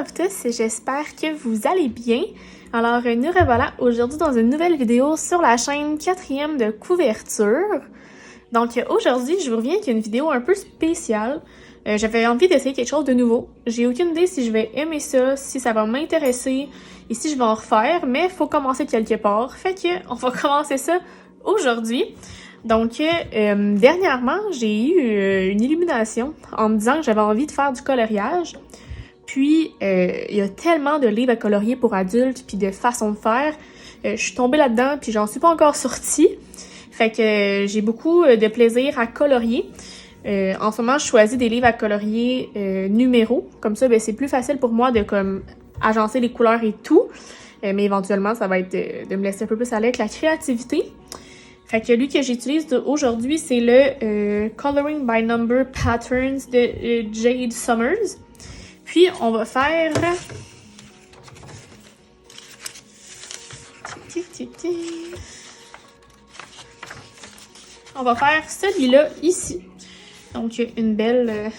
of tous, j'espère que vous allez bien. Alors nous revoilà aujourd'hui dans une nouvelle vidéo sur la chaîne 4e de couverture. Donc aujourd'hui, je vous reviens avec une vidéo un peu spéciale. J'avais envie d'essayer quelque chose de nouveau. J'ai aucune idée si je vais aimer ça, si ça va m'intéresser et si je vais en refaire, mais il faut commencer quelque part. Fait que on va commencer ça aujourd'hui. Donc, dernièrement, j'ai eu une illumination en me disant que j'avais envie de faire du coloriage. Puis, il y a tellement de livres à colorier pour adultes puis de façons de faire. Je suis tombée là-dedans puis j'en suis pas encore sortie. Fait que j'ai beaucoup de plaisir à colorier. En ce moment, je choisis des livres à colorier numéros. Comme ça, ben, c'est plus facile pour moi de comme agencer les couleurs et tout. Mais éventuellement, ça va être de me laisser un peu plus aller avec la créativité. Fait que lui que j'utilise aujourd'hui, c'est le Coloring by Number Patterns de Jade Summers. Puis, on va faire... On va faire celui-là ici. Donc, une belle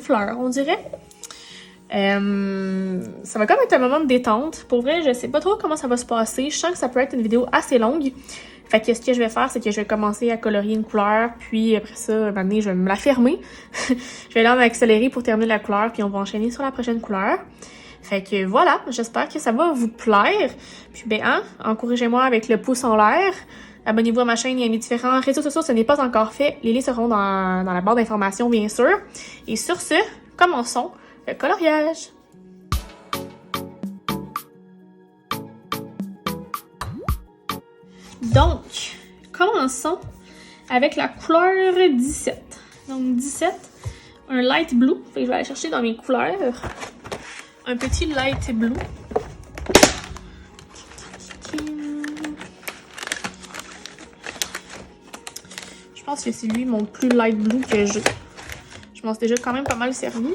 fleur, on dirait. Ça va comme être un moment de détente. Pour vrai, je sais pas trop comment ça va se passer. Je sens que ça peut être une vidéo assez longue. Fait que ce que je vais faire, c'est que je vais commencer à colorier une couleur, puis après ça, maintenant, je vais me la fermer. Je vais aller en accélérer pour terminer la couleur, puis on va enchaîner sur la prochaine couleur. Fait que voilà, j'espère que ça va vous plaire. Puis ben, encouragez-moi avec le pouce en l'air. Abonnez-vous à ma chaîne, il y a mes différents réseaux sociaux, ce n'est pas encore fait. Les liens seront dans la barre d'informations, bien sûr. Et sur ce, commençons le coloriage. Donc, commençons avec la couleur 17. Donc 17, un light blue. Fait que je vais aller chercher dans mes couleurs un petit light blue. Je pense que c'est lui mon plus light blue que j'ai. Je m'en suis déjà quand même pas mal servi.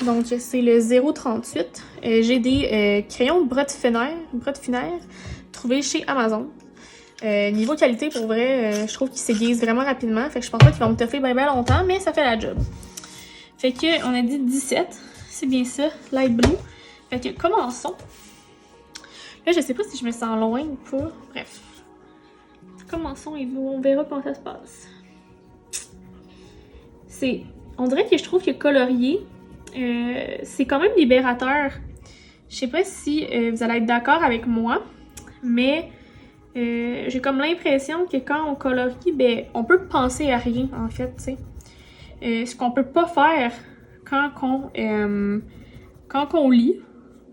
Donc c'est le 038. J'ai des crayons de Brotfinaire trouvés chez Amazon. Niveau qualité, pour vrai, je trouve qu'ils s'aiguisent vraiment rapidement. Fait que je pense pas qu'ils vont me toffer bien longtemps, mais ça fait la job. Fait que on a dit 17. C'est bien ça, light blue. Fait que commençons. Là, je sais pas si je me sens loin ou pas. Bref. Commençons et on verra comment ça se passe. On dirait que je trouve que colorier, c'est quand même libérateur. Je sais pas si vous allez être d'accord avec moi, mais j'ai comme l'impression que quand on colorie, ben, on peut penser à rien, en fait, tu sais. Ce qu'on peut pas faire quand on lit,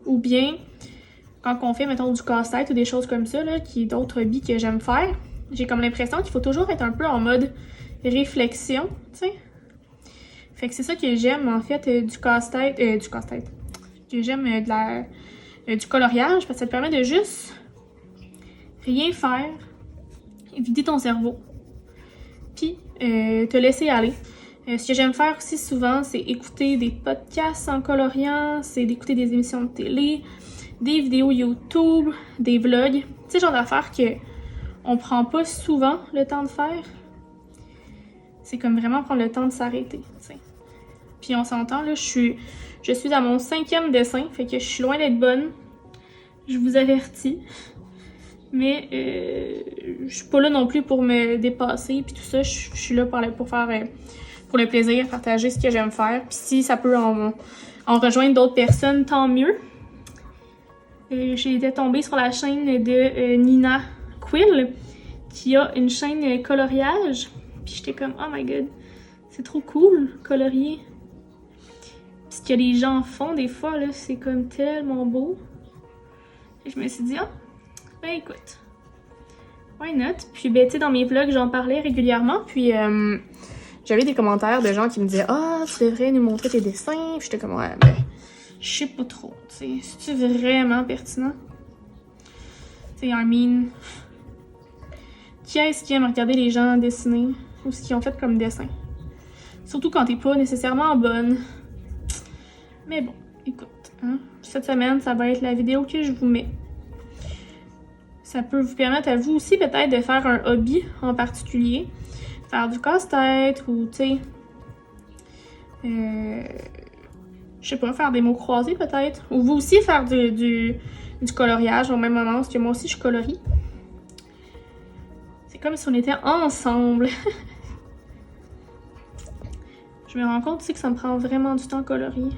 ou bien quand on fait, mettons, du casse-tête ou des choses comme ça, là, qui est d'autres hobbies que j'aime faire, j'ai comme l'impression qu'il faut toujours être un peu en mode réflexion, tu sais. Fait que c'est ça que j'aime, en fait, du casse-tête, que j'aime du coloriage, parce que ça te permet de juste rien faire, vider ton cerveau, puis te laisser aller. Ce que j'aime faire aussi souvent, c'est écouter des podcasts en coloriant, c'est d'écouter des émissions de télé, des vidéos YouTube, des vlogs. Tu sais, genre d'affaires que on prend pas souvent le temps de faire. C'est comme vraiment prendre le temps de s'arrêter, tu sais. Puis on s'entend, là, je suis à mon 5e dessin, fait que je suis loin d'être bonne. Je vous avertis. Mais je suis pas là non plus pour me dépasser, puis tout ça, je suis là pour faire, pour le plaisir, partager ce que j'aime faire. Puis si ça peut en rejoindre d'autres personnes, tant mieux. J'ai été tombée sur la chaîne de Nina Quill, qui a une chaîne coloriage. Puis j'étais comme, oh my god, c'est trop cool, colorier. Puis ce que les gens font des fois, là, c'est comme tellement beau. Et je me suis dit, ben écoute, why not? Puis ben, tu sais, dans mes vlogs, j'en parlais régulièrement. Puis j'avais des commentaires de gens qui me disaient, tu devrais nous montrer tes dessins. Puis j'étais comme, ouais, ben, je sais pas trop. Tu sais, c'est-tu vraiment pertinent? Tu sais, I mean, qui est-ce qui aime regarder les gens dessiner ou ce qu'ils ont fait comme dessin? Surtout quand t'es pas nécessairement bonne. Mais bon, écoute, cette semaine, ça va être la vidéo que je vous mets. Ça peut vous permettre à vous aussi peut-être de faire un hobby en particulier. Faire du casse-tête ou, tu sais, je sais pas, faire des mots croisés peut-être. Ou vous aussi faire du coloriage au même moment, parce que moi aussi je colorie. C'est comme si on était ensemble. Je me rends compte aussi que ça me prend vraiment du temps à colorier.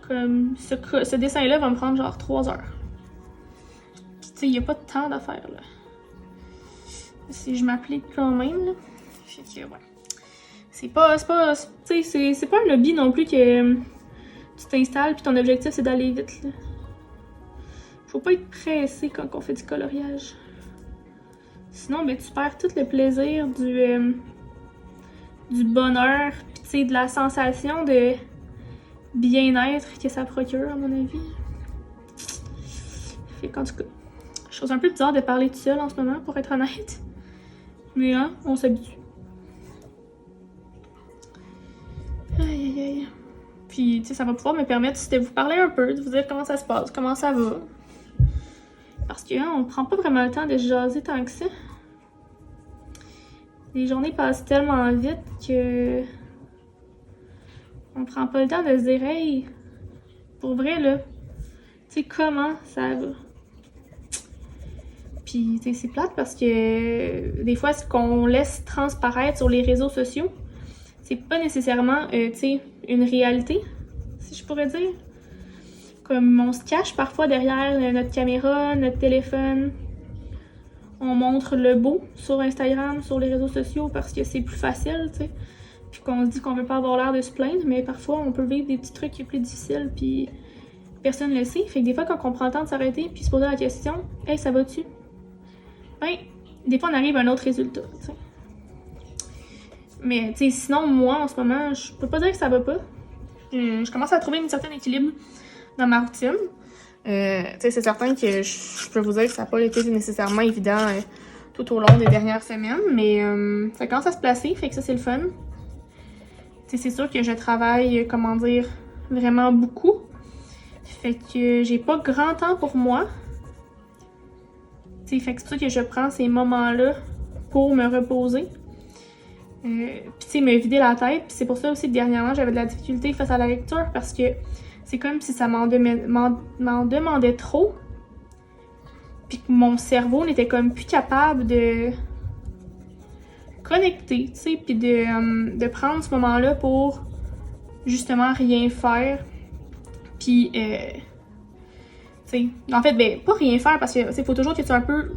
Comme ce dessin-là va me prendre genre 3 heures. Puis tu sais, il n'y a pas de temps à faire là. Si je m'applique quand même là. Fait que ouais. C'est pas un hobby non plus que tu t'installes puis ton objectif c'est d'aller vite là. Faut pas être pressé quand on fait du coloriage. Sinon, ben, tu perds tout le plaisir du bonheur, pis tu sais, de la sensation de bien-être que ça procure, à mon avis. Fait qu'en tout cas, je trouve un peu bizarre de parler tout seul en ce moment, pour être honnête. Mais hein, on s'habitue. Aïe aïe aïe. Puis, tu sais, ça va pouvoir me permettre de vous parler un peu, de vous dire comment ça se passe, comment ça va. Parce que, hein, on prend pas vraiment le temps de jaser tant que ça. Les journées passent tellement vite que on prend pas le temps de se dire hey, pour vrai là, tu sais comment ça va. Puis tu sais c'est plate parce que des fois ce qu'on laisse transparaître sur les réseaux sociaux, c'est pas nécessairement tu sais une réalité, si je pourrais dire. Comme on se cache parfois derrière notre caméra, notre téléphone. On montre le beau sur Instagram, sur les réseaux sociaux parce que c'est plus facile, tu sais. Puis qu'on se dit qu'on veut pas avoir l'air de se plaindre, mais parfois on peut vivre des petits trucs plus difficiles, puis personne ne le sait. Fait que des fois, quand on prend le temps de s'arrêter puis se poser la question, hey, ça va-tu? Ben, des fois on arrive à un autre résultat, tu sais. Mais, tu sais, sinon, moi en ce moment, je peux pas dire que ça va pas. Je commence à trouver un certain équilibre dans ma routine. C'est certain que je peux vous dire que ça n'a pas été nécessairement évident tout au long des dernières semaines, mais ça commence à se placer, fait que ça c'est le fun. C'est sûr que je travaille, comment dire, vraiment beaucoup. Fait que j'ai pas grand temps pour moi. Fait que c'est pour ça que je prends ces moments-là pour me reposer. Puis me vider la tête. Puis c'est pour ça aussi que dernièrement j'avais de la difficulté face à la lecture parce que c'est comme si ça m'en demandait trop. Puis que mon cerveau n'était comme plus capable de connecter, tu sais, puis de prendre ce moment-là pour justement rien faire. Puis, tu sais, en fait, ben, pas rien faire parce que, tu sais, faut toujours que tu sois un peu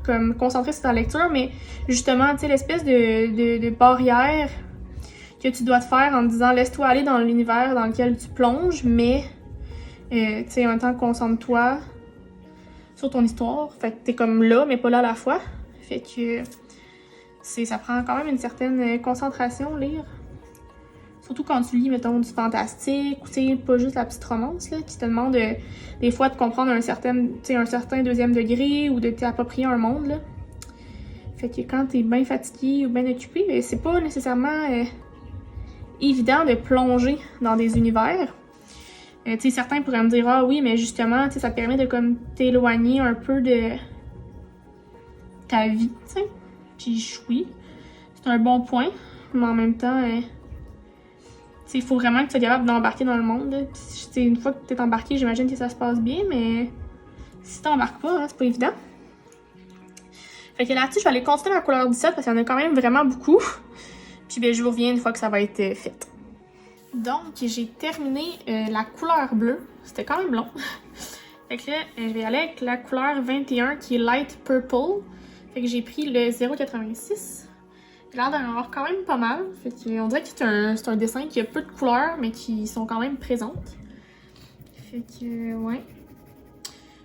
comme concentré sur ta lecture, mais justement, tu sais, l'espèce de barrière que tu dois te faire en te disant laisse-toi aller dans l'univers dans lequel tu plonges, mais tu sais, en même temps, concentre-toi sur ton histoire. Fait que t'es comme là, mais pas là à la fois. Fait que ça prend quand même une certaine concentration, lire. Surtout quand tu lis, mettons, du fantastique, ou tu sais, pas juste la petite romance, là, qui te demande des fois de comprendre un certain deuxième degré ou de t'approprier un monde, là. Fait que quand t'es bien fatigué ou bien occupé, c'est pas nécessairement évident de plonger dans des univers. Tu sais, certains pourraient me dire « Ah oui, mais justement, tu sais, ça te permet de comme t'éloigner un peu de ta vie, tu sais. » Puis oui, c'est un bon point, mais en même temps, tu sais, il faut vraiment que tu sois capable d'embarquer dans le monde. Puis, une fois que t'es embarqué, j'imagine que ça se passe bien, mais si t'embarques pas, hein, c'est pas évident. Fait que là-dessus, je vais aller continuer la couleur 17 parce qu'il y en a quand même vraiment beaucoup. Puis ben, je vous reviens une fois que ça va être fait. Donc, j'ai terminé la couleur bleue. C'était quand même long. Fait que là, je vais aller avec la couleur 21 qui est Light Purple. Fait que j'ai pris le 0,86. Il a l'air d'en avoir quand même pas mal. Fait que on dirait que c'est un dessin qui a peu de couleurs, mais qui sont quand même présentes. Fait que, ouais.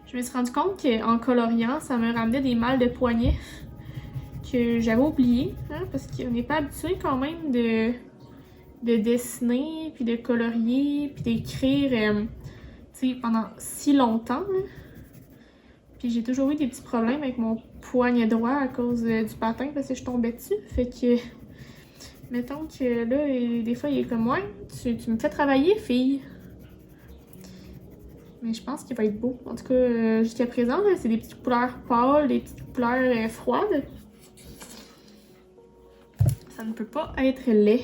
Je me suis rendu compte qu'en coloriant, ça me ramenait des mal de poignet que j'avais oublié, hein, parce qu'on n'est pas habitué quand même de dessiner, puis de colorier, puis d'écrire tu sais, pendant si longtemps. Là. Puis j'ai toujours eu des petits problèmes avec mon poignet droit à cause du patin, parce que je tombais dessus. Fait que, mettons que là, des fois, il est comme « Ouais, tu me fais travailler, fille! » Mais je pense qu'il va être beau. En tout cas, jusqu'à présent, c'est des petites couleurs pâles, des petites couleurs froides. Ça ne peut pas être laid.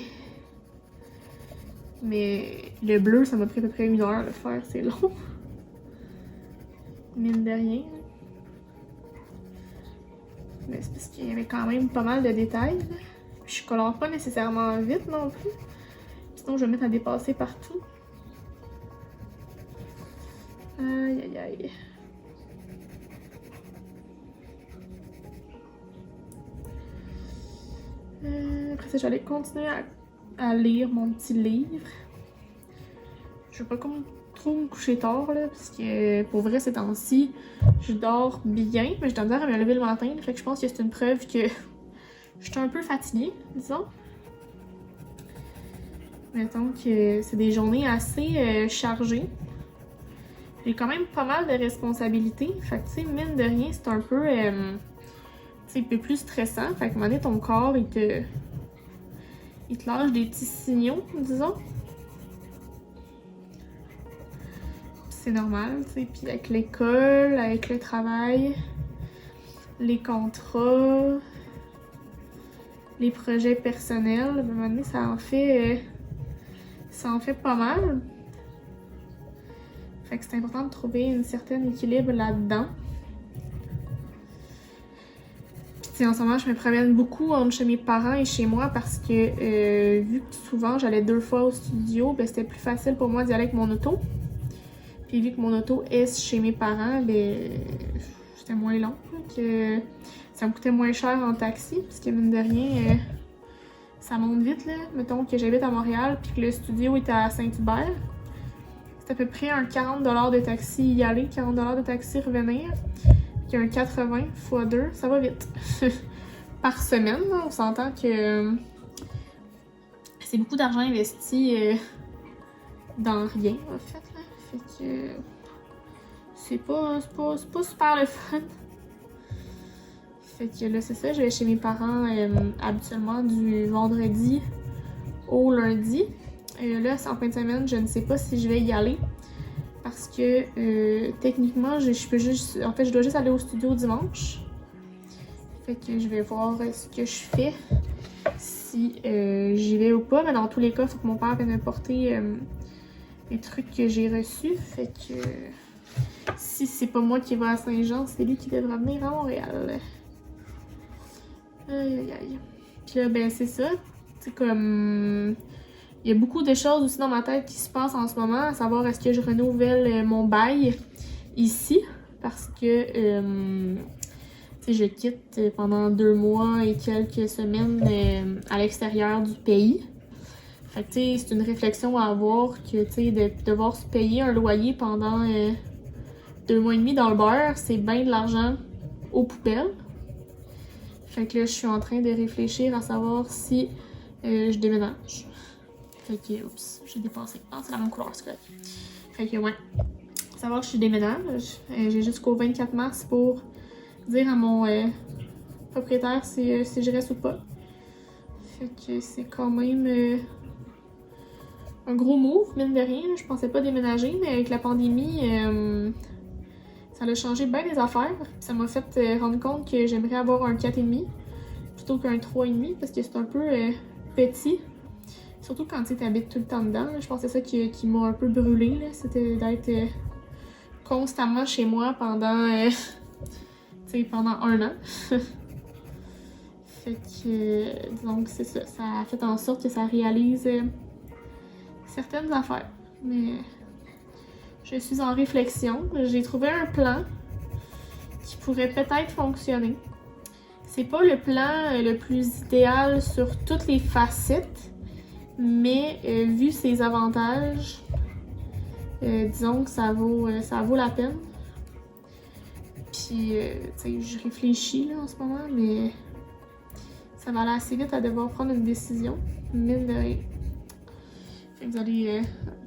Mais le bleu, ça m'a pris à peu près 1 heure de le faire, c'est long. Mine de rien. Mais c'est parce qu'il y avait quand même pas mal de détails. Là. Puis je colore pas nécessairement vite non plus. Sinon, je vais mettre à dépasser partout. Aïe aïe aïe. Après ça, j'allais continuer à lire mon petit livre. Je vais pas comme trop me coucher tard, là, parce que pour vrai, ces temps-ci, je dors bien, mais j'ai de la misère à me lever le matin. Fait que je pense que c'est une preuve que je suis un peu fatiguée, disons. Mettons que c'est des journées assez chargées. J'ai quand même pas mal de responsabilités. Fait que, tu sais, mine de rien, c'est un peu, un peu plus stressant. Fait que, à un moment donné, ton corps, il te lâche des petits signaux, disons. C'est normal, tu sais. Puis avec l'école, avec le travail, les contrats, les projets personnels, à un moment donné, ça en fait pas mal. Fait que c'est important de trouver un certain équilibre là-dedans. Puis en ce moment, je me promène beaucoup entre chez mes parents et chez moi parce que vu que souvent j'allais 2 fois au studio, ben, c'était plus facile pour moi d'y aller avec mon auto. Puis vu que mon auto est chez mes parents, ben c'était moins long. Que ça me coûtait moins cher en taxi, parce que mine de rien, ça monte vite là. Mettons que j'habite à Montréal puis que le studio est à Saint-Hubert. C'est à peu près un 40$ de taxi y aller, 40$ de taxi revenir. Puis un 80 x 2, ça va vite. Par semaine, là, on s'entend que c'est beaucoup d'argent investi dans rien, en fait. Là. Fait que c'est pas super le fun. Fait que là, c'est ça, je vais chez mes parents habituellement du vendredi au lundi. Là, c'est en fin de semaine, je ne sais pas si je vais y aller. Parce que techniquement, je peux juste. En fait, je dois juste aller au studio dimanche. Fait que je vais voir ce que je fais. Si j'y vais ou pas. Mais dans tous les cas, il faut que mon père vienne me porter les trucs que j'ai reçus. Fait que si c'est pas moi qui vais à Saint-Jean, c'est lui qui devra venir à Montréal. Aïe aïe aïe. Puis là, ben c'est ça. C'est comme. Il y a beaucoup de choses aussi dans ma tête qui se passent en ce moment, à savoir est-ce que je renouvelle mon bail ici, parce que je quitte pendant 2 mois et quelques semaines à l'extérieur du pays. Fait que c'est une réflexion à avoir que de devoir se payer un loyer pendant 2 mois et demi dans le beurre, c'est bien de l'argent aux poubelles. Fait que là, je suis en train de réfléchir à savoir si je déménage. Fait que, oups, j'ai dépassé. Ah, c'est la même couleur, c'est correct. Fait que, ouais. Savoir si je déménage. J'ai jusqu'au 24 mars pour dire à mon propriétaire si je reste ou pas. Fait que c'est quand même un gros move, mine de rien. Je pensais pas déménager, mais avec la pandémie, ça a changé bien les affaires. Ça m'a fait rendre compte que j'aimerais avoir un 4,5 plutôt qu'un 3,5 parce que c'est un peu petit. Surtout quand tu habites tout le temps dedans. Là. Je pense que c'est ça qui m'a un peu brûlé. C'était d'être constamment chez moi pendant, pendant 1 an. Fait que, donc c'est ça. Ça a fait en sorte que ça réalise certaines affaires. Mais je suis en réflexion. J'ai trouvé un plan qui pourrait peut-être fonctionner. C'est pas le plan le plus idéal sur toutes les facettes. Mais vu ses avantages, disons que ça vaut la peine. Puis, je réfléchis là, en ce moment, mais ça va aller assez vite à devoir prendre une décision. Mine de rien. Fait que vous allez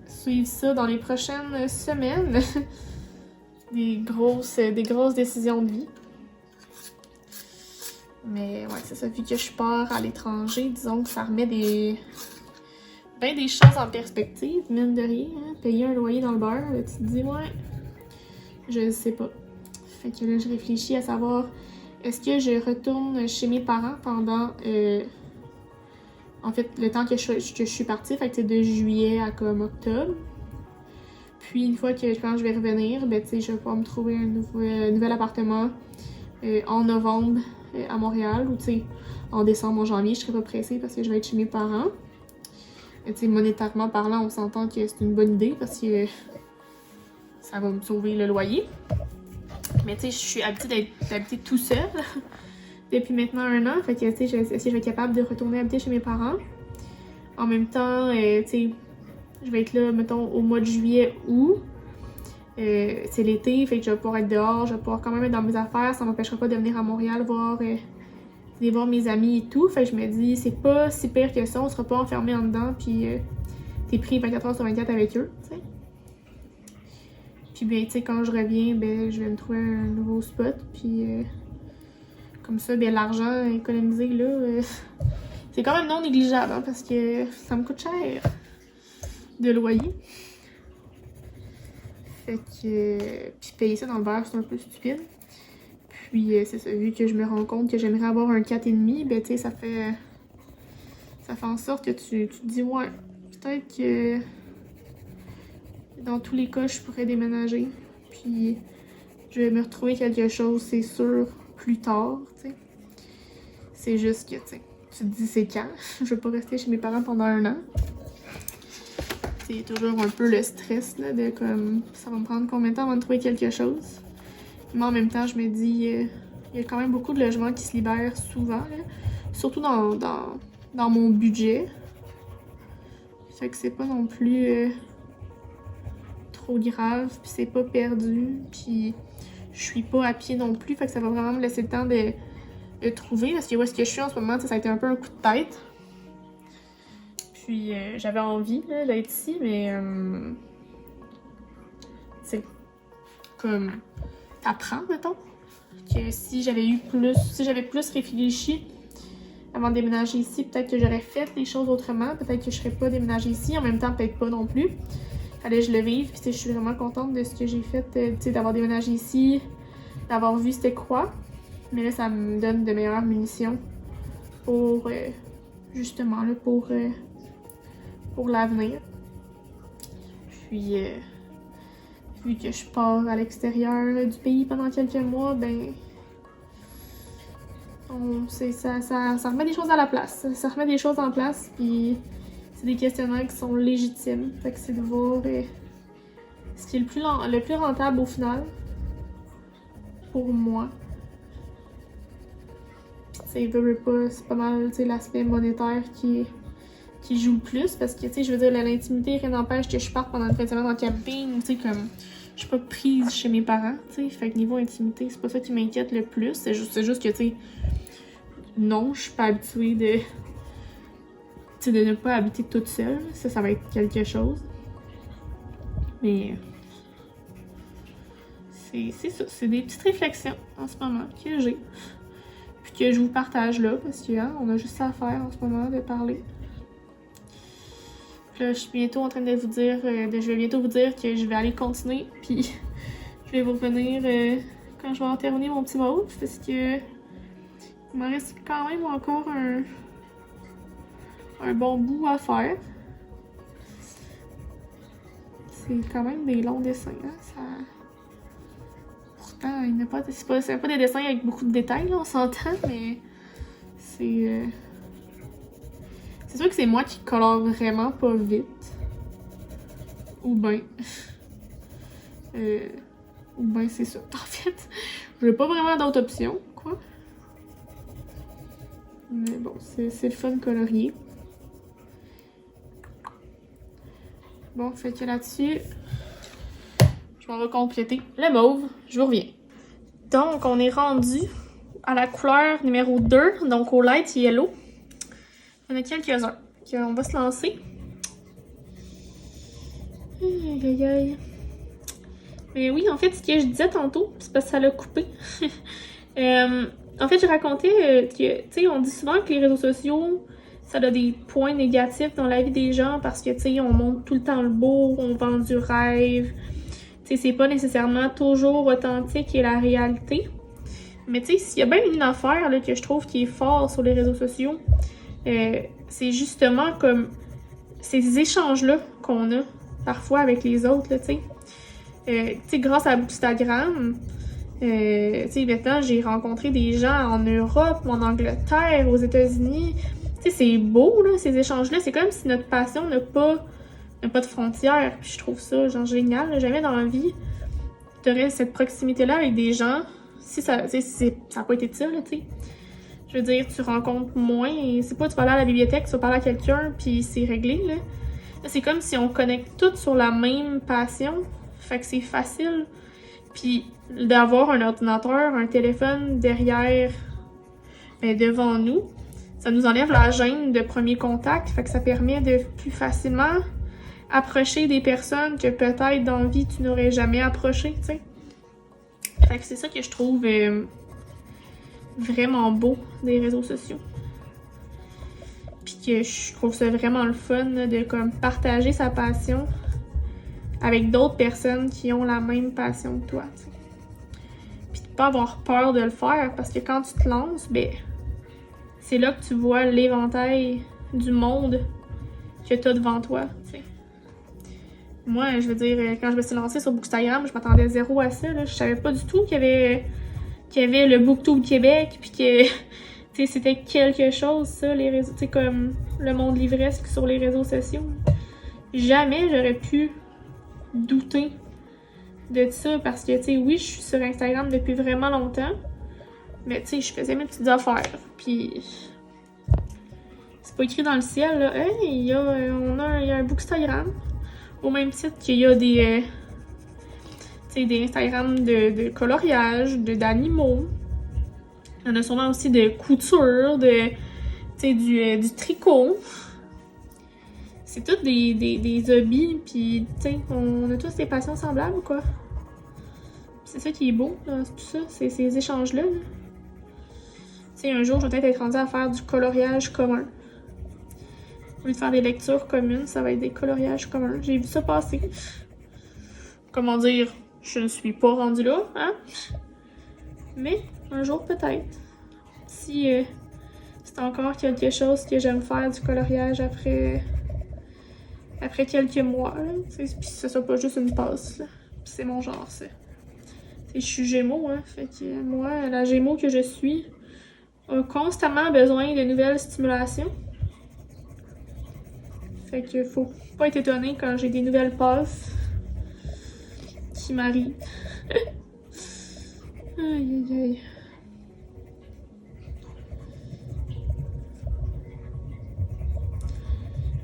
suivre ça dans les prochaines semaines. des grosses décisions de vie. Mais ouais, c'est ça. Vu que je pars à l'étranger, disons que ça remet des choses en perspective, mine de rien. Hein? Payer un loyer dans le beurre, là, tu te dis, ouais, je sais pas. Fait que là, je réfléchis à savoir, est-ce que je retourne chez mes parents pendant En fait, le temps que je suis partie, fait que c'est de juillet à comme octobre. Puis une fois que quand je vais revenir, ben tu sais, je vais pouvoir me trouver un nouvel appartement en novembre à Montréal, ou tu sais, en décembre, en janvier, je serai pas pressée parce que je vais être chez mes parents. Tu sais, monétairement parlant, on s'entend que c'est une bonne idée parce que ça va me sauver le loyer. Mais tu sais, je suis habituée d'habiter tout seul depuis maintenant 1 an. Fait que tu sais, est-ce que je vais être capable de retourner habiter chez mes parents. En même temps, tu sais, je vais être là, mettons, au mois de juillet, août. C'est l'été, fait que je vais pouvoir être dehors, je vais pouvoir quand même être dans mes affaires. Ça m'empêchera pas de venir à Montréal voir mes amis et tout. Fait que je me dis, c'est pas si pire que ça, on sera pas enfermés en dedans, puis t'es pris 24 heures sur 24 avec eux, tu sais. Puis bien, tu sais, quand je reviens, ben, je vais me trouver un nouveau spot, puis comme ça, ben, l'argent économisé, là, c'est quand même non négligeable, hein, parce que ça me coûte cher de loyer. Fait que, puis payer ça dans le beurre, c'est un peu stupide. Puis c'est ça, vu que je me rends compte que j'aimerais avoir un 4,5, ben tu sais, ça fait en sorte que tu te dis, ouais, peut-être que dans tous les cas, je pourrais déménager. Puis je vais me retrouver quelque chose, c'est sûr, plus tard, tu sais. C'est juste que, tu sais, tu te dis, c'est quand? Je vais pas rester chez mes parents pendant 1 an. C'est toujours un peu le stress, là, de comme, ça va me prendre combien de temps avant de trouver quelque chose. Mais en même temps, je me dis, il y a quand même beaucoup de logements qui se libèrent souvent, là. Surtout dans mon budget. Fait que c'est pas non plus trop grave, puis c'est pas perdu, puis je suis pas à pied non plus, fait que ça va vraiment me laisser le temps de trouver, parce que où est-ce que je suis en ce moment, ça a été un peu un coup de tête. Puis j'avais envie d'être ici, mais c'est comme t'apprends, mettons, que si j'avais plus réfléchi avant de déménager ici, peut-être que j'aurais fait les choses autrement, peut-être que je serais pas déménagée ici, en même temps peut-être pas non plus. Fallait que je le vive, puis je suis vraiment contente de ce que j'ai fait, tu sais, d'avoir déménagé ici, d'avoir vu c'était quoi. Mais là, ça me donne de meilleures munitions pour justement là, pour l'avenir. Puis vu que je pars à l'extérieur du pays pendant quelques mois, ben ça remet des choses à la place. Ça remet des choses en place, puis c'est des questionnements qui sont légitimes. Fait que c'est de voir ce qui est le plus rentable au final pour moi. Puis tu sais, veux pas, c'est pas mal l'aspect monétaire qui joue le plus, parce que tu sais, je veux dire, l'intimité, rien n'empêche que je parte pendant une fin de semaine en camping, tu sais, comme je suis pas prise chez mes parents, tu sais, fait que niveau intimité, c'est pas ça qui m'inquiète le plus, c'est juste que tu sais, non, je suis pas habituée de ne pas habiter toute seule, ça va être quelque chose. Mais c'est ça, c'est des petites réflexions en ce moment que j'ai, puis que je vous partage là, parce que hein, on a juste ça à faire en ce moment, de parler. Là, je suis bientôt en train de vous dire, je vais bientôt vous dire que je vais aller continuer, puis je vais vous revenir quand je vais en terminer mon petit mauve, parce que il me reste quand même encore un bon bout à faire. C'est quand même des longs dessins, hein, Pourtant, c'est pas des dessins avec beaucoup de détails, là, on s'entend, mais c'est sûr que c'est moi qui colore vraiment pas vite. Ou ben c'est ça. En fait, j'ai pas vraiment d'autres options, quoi. Mais bon, c'est le fun colorier. Bon, fait que là-dessus, je m'en vais compléter le mauve. Je vous reviens. Donc, on est rendu à la couleur numéro 2, donc au light yellow. Il y en a quelques-uns. On va se lancer. Aïe, aïe, aïe. Mais oui, en fait, ce que je disais tantôt, c'est parce que ça l'a coupé. En fait, je racontais que, tu sais, on dit souvent que les réseaux sociaux, ça a des points négatifs dans la vie des gens parce que, tu sais, on montre tout le temps le beau, on vend du rêve. Tu sais, c'est pas nécessairement toujours authentique et la réalité. Mais tu sais, s'il y a bien une affaire là, que je trouve qui est fort sur les réseaux sociaux, c'est justement comme ces échanges-là qu'on a parfois avec les autres, là, tu sais, grâce à Instagram, tu sais, maintenant, j'ai rencontré des gens en Europe, en Angleterre, aux États-Unis. Tu sais, c'est beau, là, ces échanges-là. C'est comme si notre passion n'a pas de frontières. Puis je trouve ça, genre, génial. Là. Jamais dans la vie, tu aurais cette proximité-là avec des gens. Si ça n'a pas été de ça, là, tu sais. Je veux dire, tu rencontres moins. Et c'est pas tu vas aller à la bibliothèque, tu vas parler à quelqu'un, puis c'est réglé, là. Là, c'est comme si on connecte toutes sur la même passion. Fait que c'est facile. Puis d'avoir un ordinateur, un téléphone derrière, devant nous, ça nous enlève la gêne de premier contact. Fait que ça permet de plus facilement approcher des personnes que peut-être dans la vie tu n'aurais jamais approché, tu sais. Fait que c'est ça que je trouve vraiment beau des réseaux sociaux. Puis que je trouve ça vraiment le fun là, de comme partager sa passion avec d'autres personnes qui ont la même passion que toi, t'sais. Puis de pas avoir peur de le faire, parce que quand tu te lances, c'est là que tu vois l'éventail du monde que t'as devant toi, t'sais. Moi, je veux dire, quand je me suis lancée sur Bookstagram, je m'attendais zéro à ça, là. Je savais pas du tout qu'il y avait le Booktube Québec, puis que c'était quelque chose, ça, les réseaux, tu sais, comme le monde livresque sur les réseaux sociaux. Jamais j'aurais pu douter de ça, parce que, tu sais, oui, je suis sur Instagram depuis vraiment longtemps, mais, tu sais, je faisais mes petites affaires, puis c'est pas écrit dans le ciel, là, hey, il y a un Bookstagram, au même titre qu'il y a des Instagram de coloriage, d'animaux. Il y en a sûrement aussi de couture, du tricot. C'est tous des hobbies, puis on a tous des passions semblables, quoi. C'est ça qui est beau, c'est tout ça, c'est ces échanges-là. Là. Un jour, je vais peut-être être rendue à faire du coloriage commun. Au lieu de faire des lectures communes, ça va être des coloriages communs. J'ai vu ça passer. Comment dire, je ne suis pas rendue là, hein? Mais un jour, peut-être. Si c'est encore quelque chose que j'aime faire, du coloriage après quelques mois, puis ce soit pas juste une passe, là. Puis c'est mon genre, ça. Je suis Gémeaux, hein, fait que moi, la Gémeaux que je suis a constamment besoin de nouvelles stimulations. Fait que faut pas être étonné quand j'ai des nouvelles passes qui m'arrivent. Aïe aïe aïe.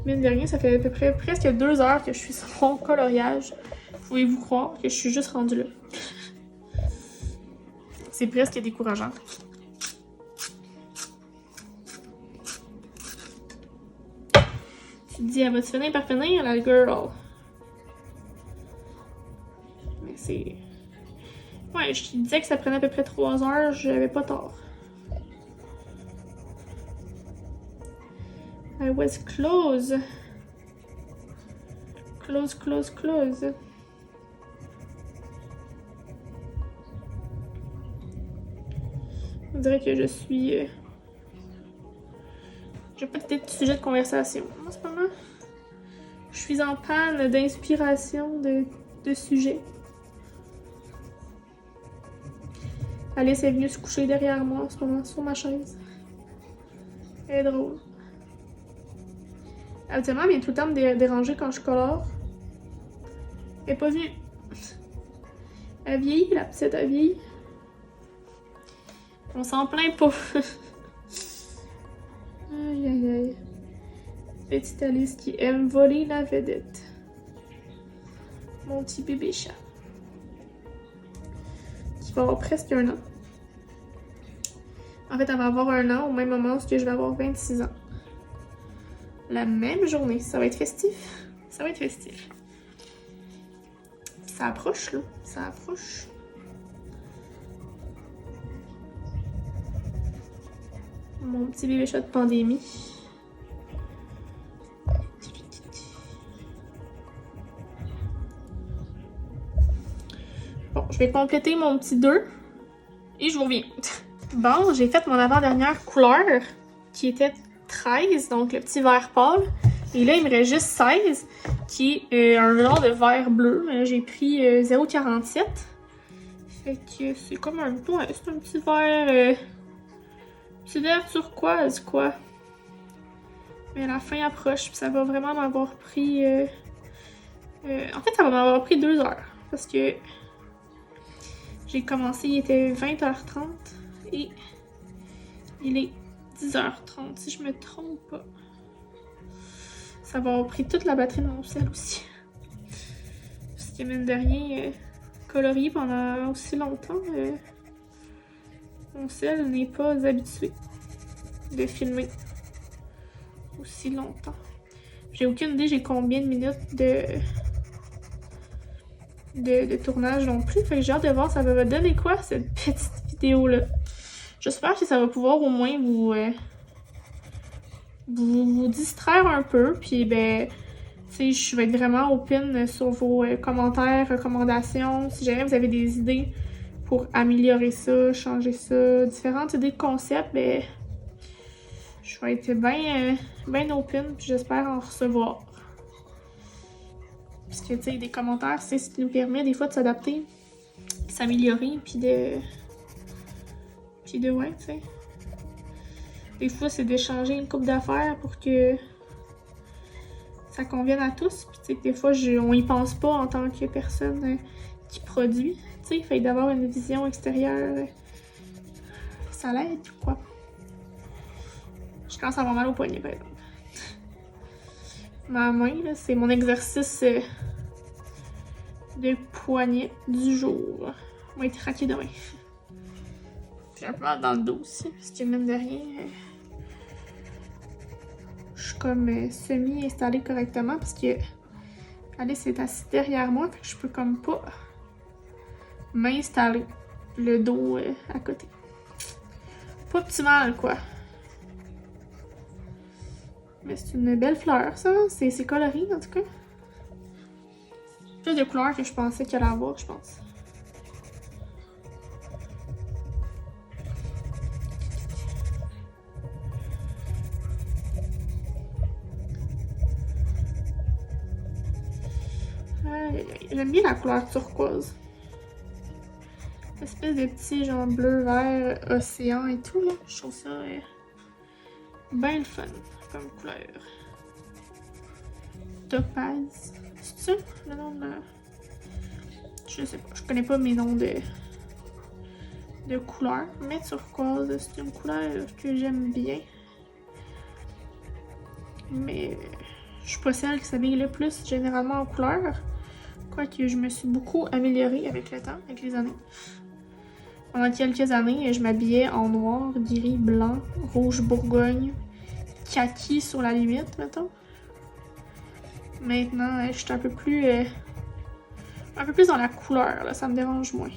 Mine de rien, ça fait à peu près presque 2 heures que je suis sur mon coloriage. Pouvez-vous croire que je suis juste rendue là? C'est presque décourageant. Tu te dis, elle va-tu finir par finir, la girl? Mais c'est... Ouais, je te disais que ça prenait à peu près 3 heures, j'avais pas tort. I was close. Close. On dirait que je suis... J'ai pas d'idée de sujet de conversation. En ce moment, je suis en panne d'inspiration de sujets. Alice est venue se coucher derrière moi en ce moment, sur ma chaise. Elle est drôle. Habituellement, elle vient tout le temps me déranger quand je colore. Elle est pas venue. Elle vieillit, la petite, elle vieillit. On s'en plaint pas. Aïe aïe aïe. Petite Alice qui aime voler la vedette. Mon petit bébé chat. Qui va avoir presque 1 an. En fait, elle va avoir 1 an au même moment où je vais avoir 26 ans. La même journée. Ça va être festif. Ça va être festif. Ça approche, là. Ça approche. Mon petit bébé chat de pandémie. Bon, je vais compléter mon petit 2 et je vous reviens. Bon, j'ai fait mon avant-dernière couleur qui était 13, donc le petit vert pâle. Et là, il me reste juste 16, qui est un genre de vert bleu. Mais là, j'ai pris 0,47. Fait que c'est comme un... Ouais, c'est un petit vert turquoise, quoi. Mais la fin approche, puis ça va vraiment m'avoir pris... en fait, ça va m'avoir pris 2 heures. Parce que j'ai commencé, il était 20h30 et il est 10h30, si je me trompe pas. Ça va avoir pris toute la batterie de mon sel aussi. Parce que mine de rien, colorier pendant aussi longtemps, mon sel n'est pas habitué de filmer aussi longtemps. J'ai aucune idée j'ai combien de minutes de tournage non plus. Fait que j'ai hâte de voir ça va me donner quoi cette petite vidéo-là. J'espère que ça va pouvoir au moins vous distraire un peu. Puis ben, tu sais, je vais être vraiment open sur vos commentaires, recommandations. Si jamais vous avez des idées pour améliorer ça, changer ça, différentes idées de concepts, ben je vais être bien open, puis j'espère en recevoir. Parce que, tu sais, des commentaires, c'est ce qui nous permet des fois de s'adapter, de s'améliorer, puis de... ouais, tu sais. Des fois, c'est d'échanger une coupe d'affaires pour que ça convienne à tous. Puis, tu sais, des fois, on y pense pas en tant que personne qui produit. Tu sais, il fait d'avoir une vision extérieure. Ça l'aide, quoi. Je commence à avoir mal au poignet, par exemple. Ma main, là, c'est mon exercice de poignet du jour. On va être raqué demain. J'ai un peu mal dans le dos aussi, parce que mine de rien, je suis comme semi-installée correctement, parce que Alice est assise derrière moi, fait que je peux comme pas m'installer le dos à côté. Pas optimal, quoi. Mais c'est une belle fleur, ça. C'est coloré, en tout cas. Plus de couleurs que je pensais qu'il allait avoir, je pense. J'aime bien la couleur turquoise. Espèce de petit genre bleu, vert, océan et tout, là. Je trouve ça bien le fun comme couleur. Topaz. C'est ça le nom de... Je sais pas, je connais pas mes noms de couleurs, mais turquoise, c'est une couleur que j'aime bien. Mais je suis pas celle qui s'habille le plus généralement en couleur. Quoique je me suis beaucoup améliorée avec le temps, avec les années. Pendant quelques années, je m'habillais en noir, gris, blanc, rouge bourgogne, kaki sur la limite, mettons. Maintenant, je suis un peu plus dans la couleur, là, ça me dérange moins.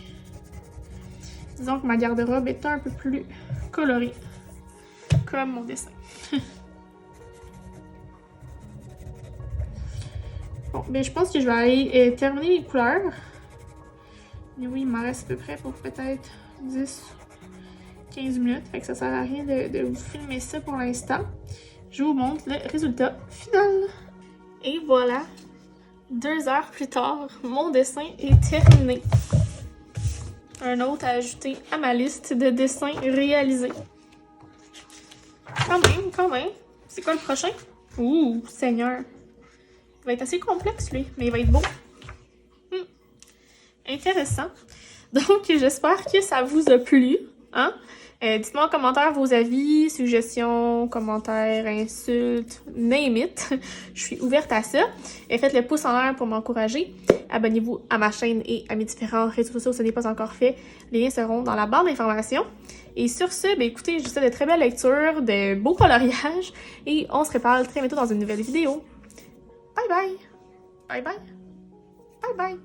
Disons que ma garde-robe est un peu plus colorée, comme mon dessin. Bon, ben je pense que je vais aller terminer les couleurs. Et oui, il m'en reste à peu près pour peut-être 10-15 minutes. Fait que ça sert à rien de vous filmer ça pour l'instant. Je vous montre le résultat final. Et voilà, 2 heures plus tard, mon dessin est terminé. Un autre à ajouter à ma liste de dessins réalisés. Quand même. C'est quoi le prochain? Ouh, Seigneur. Il va être assez complexe, lui, mais il va être beau. Intéressant. Donc, j'espère que ça vous a plu. Hein? Dites-moi en commentaire vos avis, suggestions, commentaires, insultes, name it. Je suis ouverte à ça. Et faites le pouce en l'air pour m'encourager. Abonnez-vous à ma chaîne et à mes différents réseaux sociaux si ce n'est pas encore fait. Les liens seront dans la barre d'informations. Et sur ce, ben écoutez, je vous souhaite de très belles lectures, de beaux coloriages. Et on se reparle très bientôt dans une nouvelle vidéo. Bye bye! Bye bye! Bye bye!